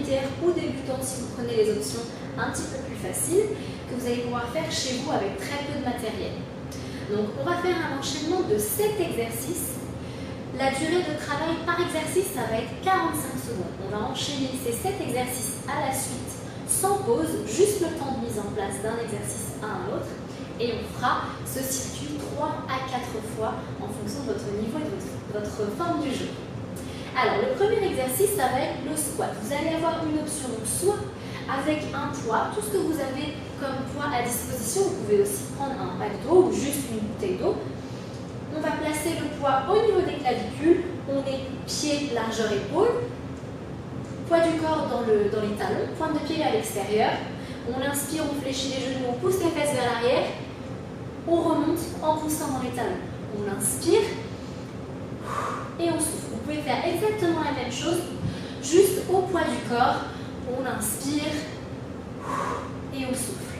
intermédiaire ou débutant si vous prenez les options un petit peu plus faciles que vous allez pouvoir faire chez vous avec très peu de matériel. Donc on va faire un enchaînement de 7 exercices. La durée de travail par exercice, ça va être 45 secondes. On va enchaîner ces 7 exercices à la suite, sans pause, juste le temps de mise en place d'un exercice à un autre. Et on fera ce circuit 3 à 4 fois en fonction de votre niveau et de votre forme du jeu. Alors, le premier exercice, ça va être le squat. Vous allez avoir une option, donc soit avec un poids, tout ce que vous avez comme poids à disposition. Vous pouvez aussi prendre un pack d'eau ou juste une bouteille d'eau. On va placer le poids au niveau des clavicules. On est pied, largeur, épaule. Poids du corps dans les talons, pointe de pied vers l'extérieur. On inspire, on fléchit les genoux, on pousse les fesses vers l'arrière. On remonte en poussant dans les talons. On inspire et on souffle. Vous pouvez faire exactement la même chose, juste au poids du corps. On inspire et on souffle.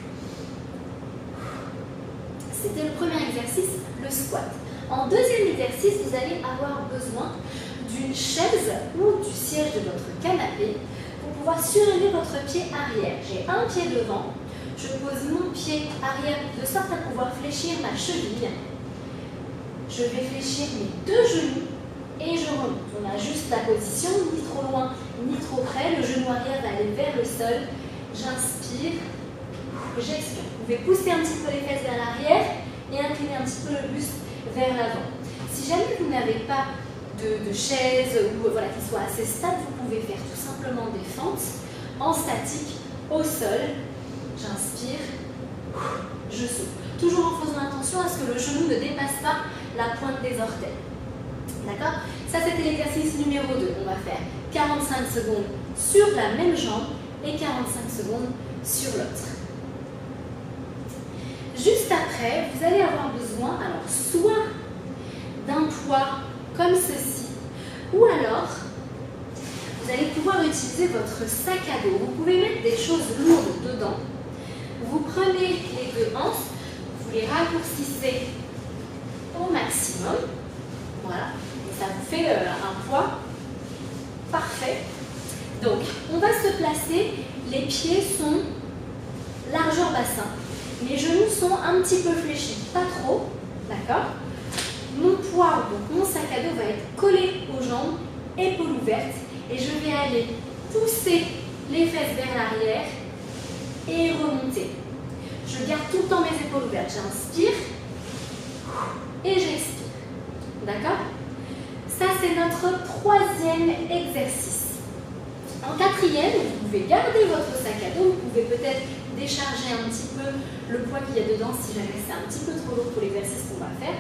C'était le premier exercice, le squat. En deuxième exercice, vous allez avoir besoin d'une chaise ou du siège de votre canapé pour pouvoir surélever votre pied arrière. J'ai un pied devant. Je pose mon pied arrière de sorte à pouvoir fléchir ma cheville. Je vais fléchir mes deux genoux et je remonte. On ajuste la position, ni trop loin, ni trop près. Le genou arrière va aller vers le sol. J'inspire, j'expire. Vous pouvez pousser un petit peu les fesses vers l'arrière et incliner un petit peu le buste vers l'avant. Si jamais vous n'avez pas de chaise ou qui soit assez stable, vous pouvez faire tout simplement des fentes en statique au sol. J'inspire, je souffle. Toujours en faisant attention à ce que le genou ne dépasse pas la pointe des orteils. D'accord? Ça, c'était l'exercice numéro 2. On va faire 45 secondes sur la même jambe et 45 secondes sur l'autre. Juste après, vous allez avoir besoin, alors, soit d'un poids comme ceci, ou alors, vous allez pouvoir utiliser votre sac à dos. Vous pouvez mettre des choses lourdes dedans. Vous prenez les deux hanches, vous les raccourcissez au maximum. Voilà, et ça vous fait un poids parfait. Donc, on va se placer, les pieds sont largeur bassin. Mes genoux sont un petit peu fléchis, pas trop, d'accord? Mon poids, donc mon sac à dos va être collé aux jambes, épaules ouvertes, et je vais aller pousser les fesses vers l'arrière et remonter. Je garde tout le temps mes épaules ouvertes. J'inspire et j'expire. D'accord? Ça, c'est notre troisième exercice. En quatrième, vous pouvez garder votre sac à dos. Vous pouvez peut-être décharger un petit peu le poids qu'il y a dedans si jamais c'est un petit peu trop lourd pour l'exercice qu'on va faire.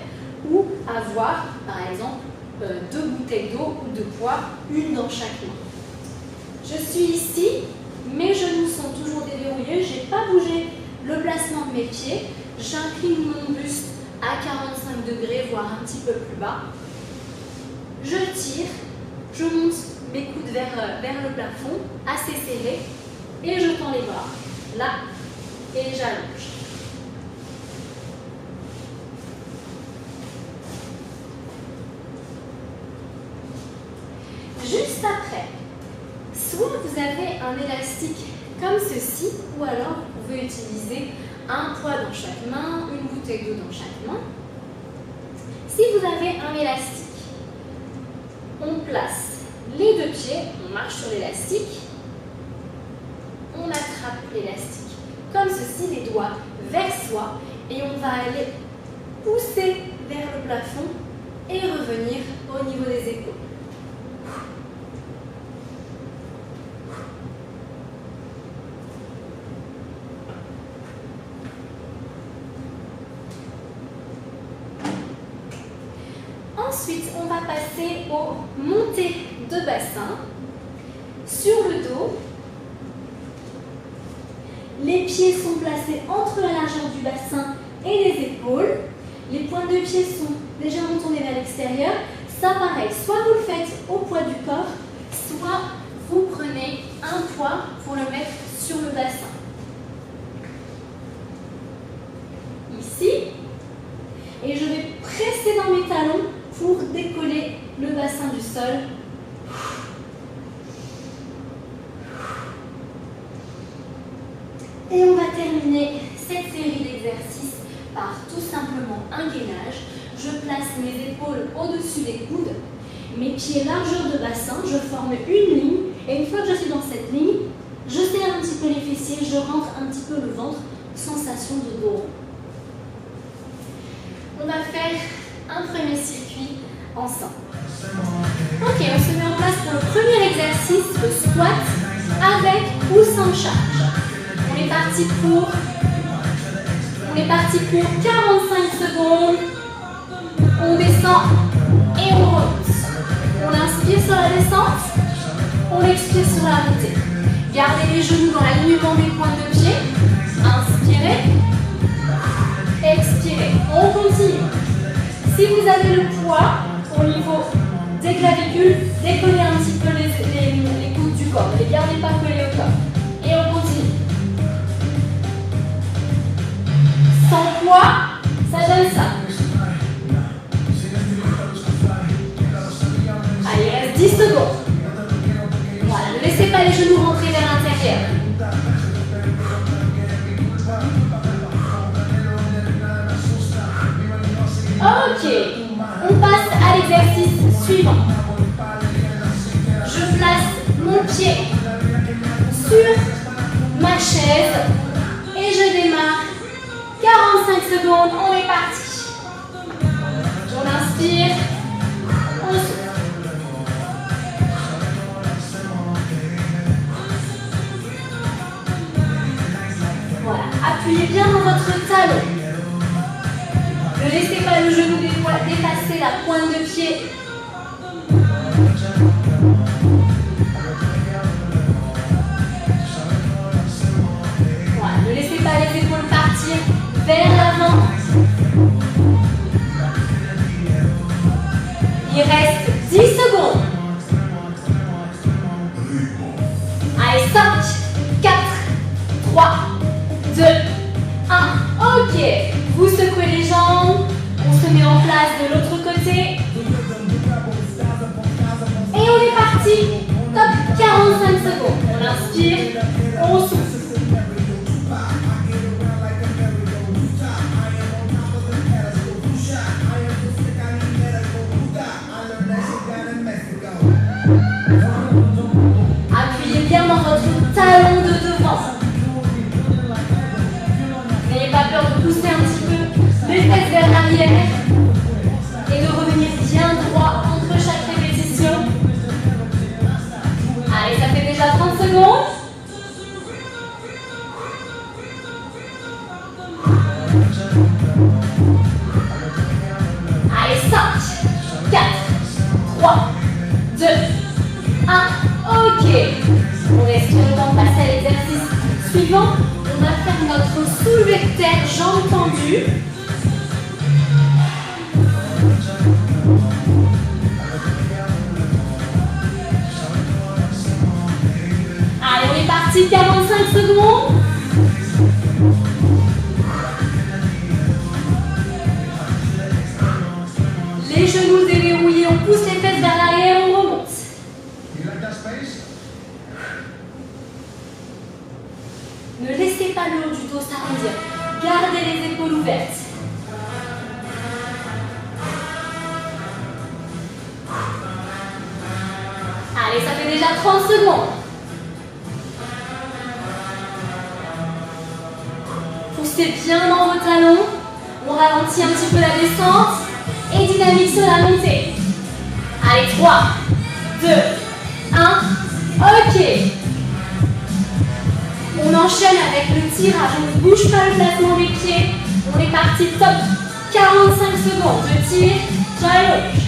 Ou avoir, par exemple, 2 bouteilles d'eau ou de poids, une dans chaque main. Je suis ici. Mes genoux sont toujours déverrouillés, je n'ai pas bougé le placement de mes pieds. J'incline mon buste à 45 degrés, voire un petit peu plus bas. Je tire, je monte mes coudes vers le plafond, assez serré, et je tends les bras, là, et j'allonge. Juste après, soit vous avez un élastique comme ceci, ou alors vous pouvez utiliser un poids dans chaque main, une bouteille d'eau dans chaque main. Si vous avez un élastique, on place les deux pieds, on marche sur l'élastique, on attrape l'élastique comme ceci, les doigts vers soi, et on va aller pousser vers le plafond et revenir au niveau des épaules. Ensuite, on va passer aux montées de bassin. Sur le dos, les pieds sont placés entre la largeur du bassin et les épaules. Les pointes de pied sont légèrement tournées vers l'extérieur. Ça, pareil, soit vous le faites au poids du corps, soit vous prenez un poids pour le mettre sur le bassin. Ici, et je vais presser dans mes talons pour décoller le bassin du sol. par tout simplement un gainage. Je place mes épaules au-dessus des coudes, mes pieds largeur de bassin, je forme une ligne et une fois que je suis dans cette ligne, je serre un petit peu les fessiers, je rentre un petit peu le ventre, sensation de dos rond. On va faire un premier circuit ensemble. Ok, on se met en place pour le premier exercice, le squat avec ou sans charge. On est parti pour 45 secondes. On descend et on remonte. On inspire sur la descente, on expire sur la montée. Gardez les genoux dans l'alignement des pointes de pied. Inspirez, expirez. On continue. Si vous avez le poids au niveau des clavicules, décollez un petit peu les coudes du corps. Ne les gardez pas collés au corps. Et on continue. Sans poids, ça donne ça. Allez, il reste 10 secondes. Voilà, ne laissez pas les genoux rentrer vers l'intérieur. Ok, on passe à l'exercice suivant. Je place mon pied sur ma chaise et je démarre. 45 secondes, on est parti. On inspire, on souffle. Voilà, appuyez bien dans votre talon. Ne laissez pas le genou dépasser la pointe de pied. Voilà, ne laissez pas les épaules partir vers l'avant. Il reste 10 secondes. Allez, 5, 4, 3, 2, 1. Ok. Vous secouez les jambes. On se met en place de l'autre côté. Et on est parti. Top, 45 secondes. On inspire, on souffle. Appuyez bien dans votre talon de devant. N'ayez pas peur de pousser un petit peu les fesses vers l'arrière et de revenir bien droit entre chaque répétition. Allez, ça fait déjà 30 secondes. Allez, 5, 4, 3, 2, 1. Ok. On respire le temps de passer à l'exercice suivant. On va faire notre soulevé de terre, jambes tendues. Allez, on est parti, 45 secondes. Les genoux déverrouillés, on pousse les fesses vers l'arrière, on remonte. Ne laissez pas le haut du dos s'arrondir. Gardez les épaules ouvertes. Allez, ça fait déjà 30 secondes. Poussez bien dans vos talons. On ralentit un petit peu la descente. Et dynamique sur la montée. Allez, 3, 2, 1. Ok. On enchaîne avec le tirage. On ne bouge pas le placement des pieds. On est parti, top. 45 secondes. Je tire, j'allonge.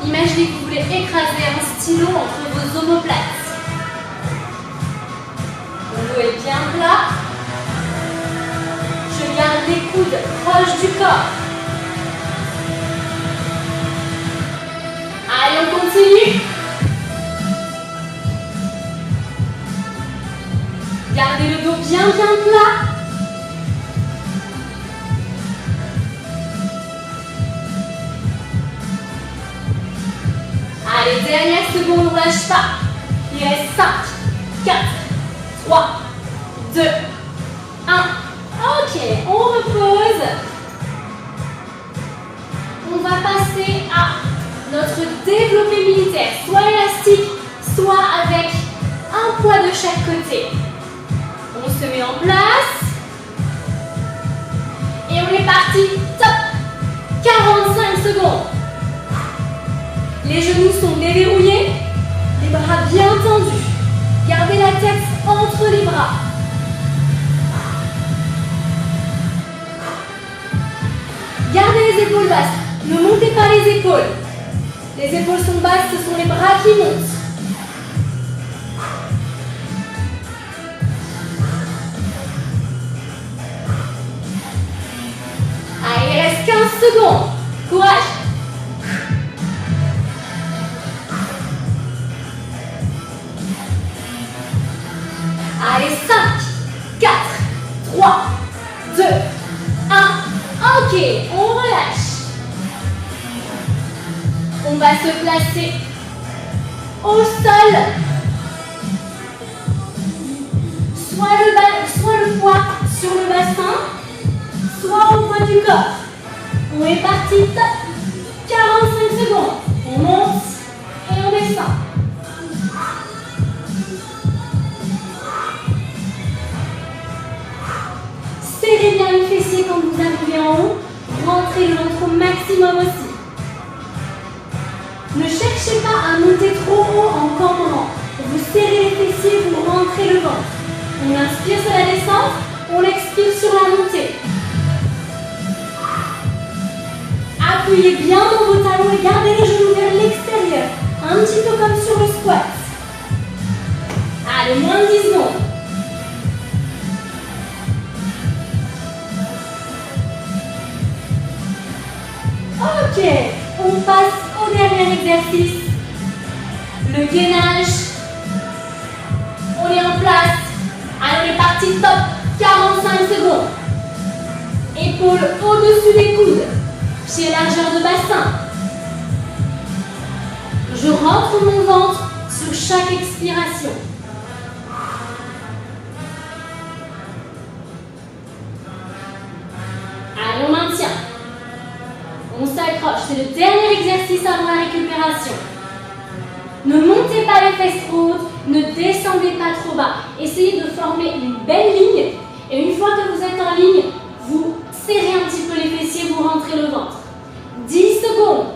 Imaginez que vous voulez écraser un stylo entre vos omoplates. Le dos est bien plat. Je garde les coudes proches du corps. Allez, on continue. Gardez le dos bien plat. Allez, dernière seconde, on ne lâche pas. Il reste 5, 4, 3, 2, 1. Ok, développé militaire, soit élastique, soit avec un poids de chaque côté. On se met en place. Et on est parti. Top. 45 secondes. Les genoux sont déverrouillés. Les bras bien tendus. Gardez la tête entre les bras. Gardez les épaules basses. Ne montez pas les épaules. Les épaules sont basses, ce sont les bras qui montent. Allez, il reste 15 secondes. Courage. Allez, 5, 4, 3, 2, 1. Ok, on relâche. On va se placer au sol. Soit le poids sur le bassin, soit au poids du corps. On est parti, top. 45 secondes. On monte et on descend. Serrez bien les fessiers quand vous arrivez en haut. Rentrez le ventre au maximum aussi. Ne cherchez pas à monter trop haut en cambrant. Vous serrez les fessiers, vous rentrez le ventre. On inspire sur la descente, on expire sur la montée. Appuyez bien dans vos talons et gardez les genoux vers l'extérieur. Un petit peu comme sur le squat. Allez, moins de 10 secondes. Ok, on passe au dernier exercice. Le gainage. On est en place. Allez, on est parti, top. 45 secondes. Épaules au-dessus des coudes. Pieds largeur de bassin. Je rentre mon ventre sur chaque expiration. Allez, on maintient. On s'accroche. C'est le dernier exercice avant la récupération. Ne montez pas les fesses trop hautes. Ne descendez pas trop bas. Essayez de former une belle ligne. Et une fois que vous êtes en ligne, vous serrez un petit peu les fessiers, vous rentrez le ventre. 10 secondes.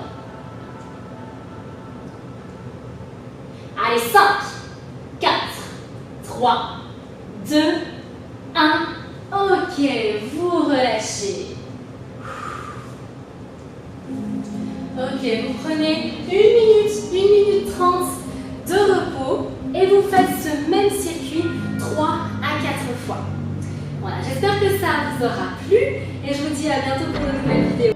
Allez, 5, 4, 3, 2, 1. Ok, vous relâchez. Ok, vous prenez 1 minute 30 de repos et vous faites ce même circuit 3 à 4 fois. Voilà, j'espère que ça vous aura plu et je vous dis à bientôt pour de nouvelles vidéos.